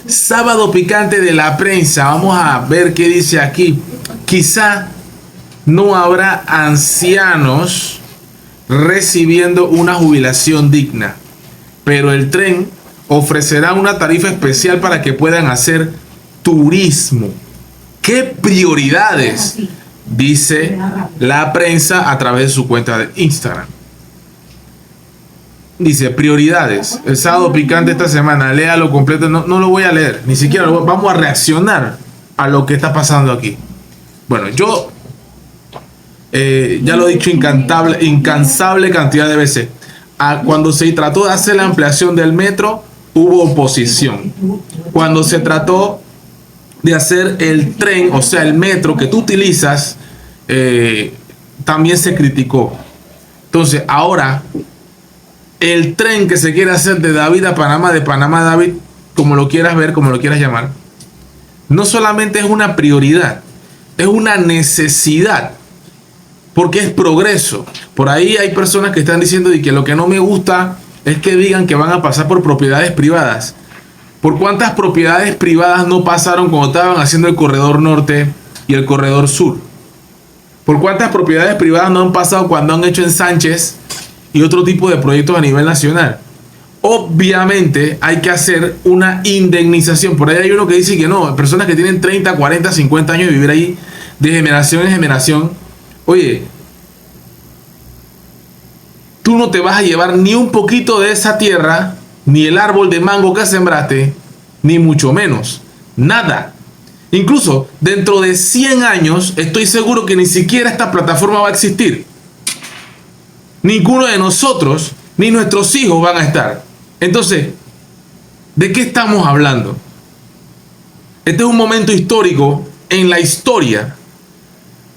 Sábado picante de la prensa. Vamos a ver qué dice aquí. Quizá no habrá ancianos recibiendo una jubilación digna, pero el tren ofrecerá una tarifa especial para que puedan hacer turismo. ¿Qué prioridades? Dice la prensa a través de su cuenta de Instagram. Dice prioridades. El sábado picante esta semana. Léalo completo. No, no lo voy a leer. Ni siquiera vamos a reaccionar a lo que está pasando aquí. Bueno, yo ya lo he dicho incansable cantidad de veces. Cuando se trató de hacer la ampliación del metro, hubo oposición. Cuando se trató de hacer el tren, o sea, el metro que tú utilizas, también se criticó. Entonces, ahora, el tren que se quiere hacer de David a Panamá, de Panamá a David, como lo quieras ver, como lo quieras llamar, no solamente es una prioridad, es una necesidad, porque es progreso. Por ahí hay personas que están diciendo que lo que no me gusta es que digan que van a pasar por propiedades privadas. ¿Por cuántas propiedades privadas no pasaron cuando estaban haciendo el corredor norte y el corredor sur? ¿Por cuántas propiedades privadas no han pasado cuando han hecho en Sánchez y otro tipo de proyectos a nivel nacional? Obviamente hay que hacer una indemnización. Por ahí hay uno que dice que no, personas que tienen 30, 40, 50 años de vivir ahí de generación en generación. Oye, tú no te vas a llevar ni un poquito de esa tierra, ni el árbol de mango que sembraste, ni mucho menos, nada. Incluso dentro de 100 años estoy seguro que ni siquiera esta plataforma va a existir. Ninguno de nosotros, ni nuestros hijos van a estar. Entonces, ¿de qué estamos hablando? Este es un momento histórico en la historia,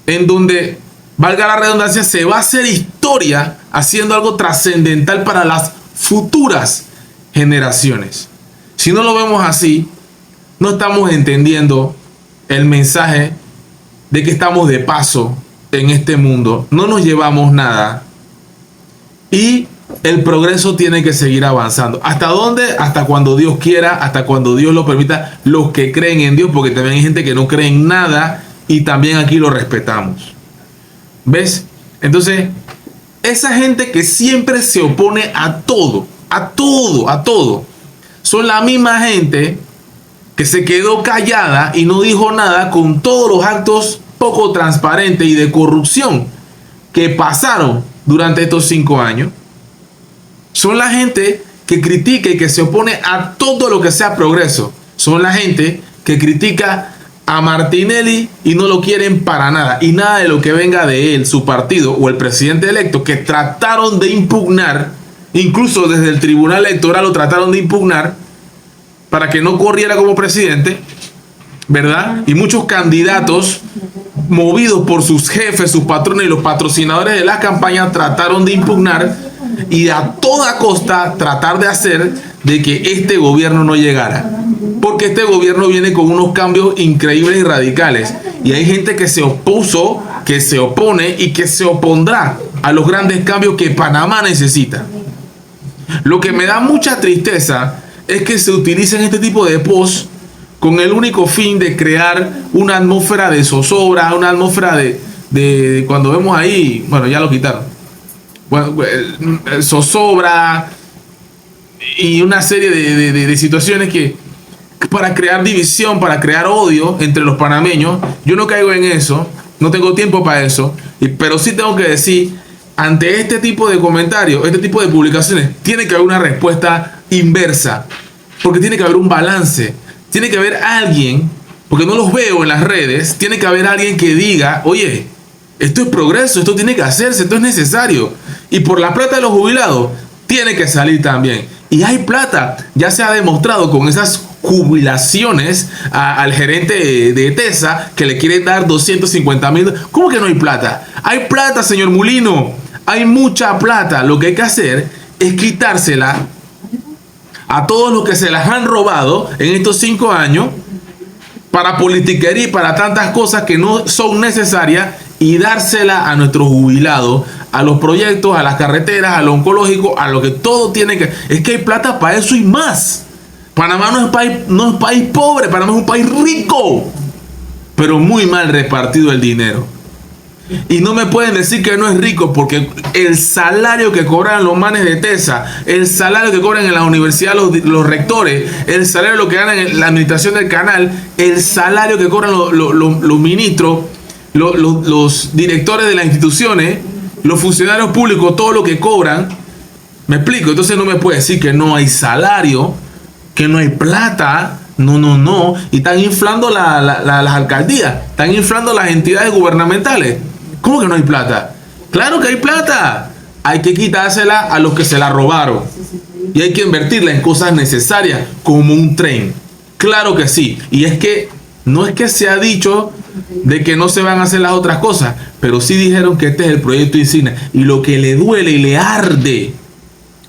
en donde, valga la redundancia, se va a hacer historia haciendo algo trascendental para las futuras generaciones. Si no lo vemos así, no estamos entendiendo el mensaje de que estamos de paso en este mundo, no nos llevamos nada y el progreso tiene que seguir avanzando. ¿Hasta dónde? Hasta cuando Dios quiera, hasta cuando Dios lo permita, los que creen en Dios, porque también hay gente que no cree en nada y también aquí lo respetamos. ¿Ves? Entonces, esa gente que siempre se opone a todo, son la misma gente que se quedó callada y no dijo nada con todos los actos poco transparentes y de corrupción que pasaron durante estos 5 años. Son la gente que critica y que se opone a todo lo que sea progreso. Son la gente que critica a Martinelli y no lo quieren para nada. Y nada de lo que venga de él, su partido o el presidente electo, que trataron de impugnar, incluso desde el Tribunal Electoral lo trataron de impugnar para que no corriera como presidente, ¿verdad? Y muchos candidatos movidos por sus jefes, sus patrones y los patrocinadores de las campañas trataron de impugnar y a toda costa tratar de hacer de que este gobierno no llegara. Porque este gobierno viene con unos cambios increíbles y radicales. Y hay gente que se opuso, que se opone y que se opondrá a los grandes cambios que Panamá necesita. Lo que me da mucha tristeza es que se utilicen este tipo de posts con el único fin de crear una atmósfera de zozobra, una atmósfera de cuando vemos ahí, bueno, ya lo quitaron, bueno, zozobra y una serie de situaciones que para crear división, para crear odio entre los panameños. Yo no caigo en eso, no tengo tiempo para eso, pero sí tengo que decir, ante este tipo de comentarios, este tipo de publicaciones, tiene que haber una respuesta inversa, porque tiene que haber un balance, tiene que haber alguien, porque no los veo en las redes, tiene que haber alguien que diga, oye, esto es progreso, esto tiene que hacerse, esto es necesario, y por la plata de los jubilados, tiene que salir también. Y hay plata, ya se ha demostrado con esas jubilaciones al gerente de ETESA que le quieren dar 250,000. ¿Cómo que no hay plata? Hay plata, señor Mulino, hay mucha plata. Lo que hay que hacer es quitársela a todos los que se las han robado en estos 5 años para politiquería y para tantas cosas que no son necesarias, y dársela a nuestros jubilados, a los proyectos, a las carreteras, a lo oncológico, a lo que todo tiene que... Es que hay plata para eso y más. Panamá no es país pobre, Panamá es un país rico, pero muy mal repartido el dinero. Y no me pueden decir que no es rico, porque el salario que cobran los manes de TESA, el salario que cobran en la universidad los rectores, el salario lo que ganan en la administración del canal, el salario que cobran los ministros, los directores de las instituciones, los funcionarios públicos, todo lo que cobran. ¿Me explico? Entonces no me puede decir que no hay salario, que no hay plata. No. Y están inflando las alcaldías, están inflando las entidades gubernamentales. ¿Cómo que no hay plata? Claro que hay plata. Hay que quitársela a los que se la robaron. Y hay que invertirla en cosas necesarias, como un tren. Claro que sí. Y es que no es que se ha dicho de que no se van a hacer las otras cosas, pero sí dijeron que este es el proyecto insignia. Y lo que le duele y le arde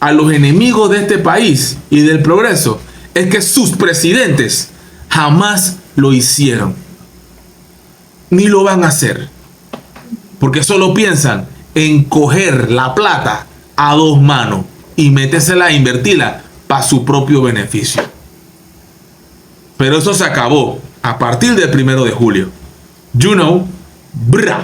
a los enemigos de este país y del progreso es que sus presidentes jamás lo hicieron. Ni lo van a hacer. Porque solo piensan en coger la plata a dos manos y metérsela a invertirla para su propio beneficio. Pero eso se acabó a partir del 1 de julio. You know, brah.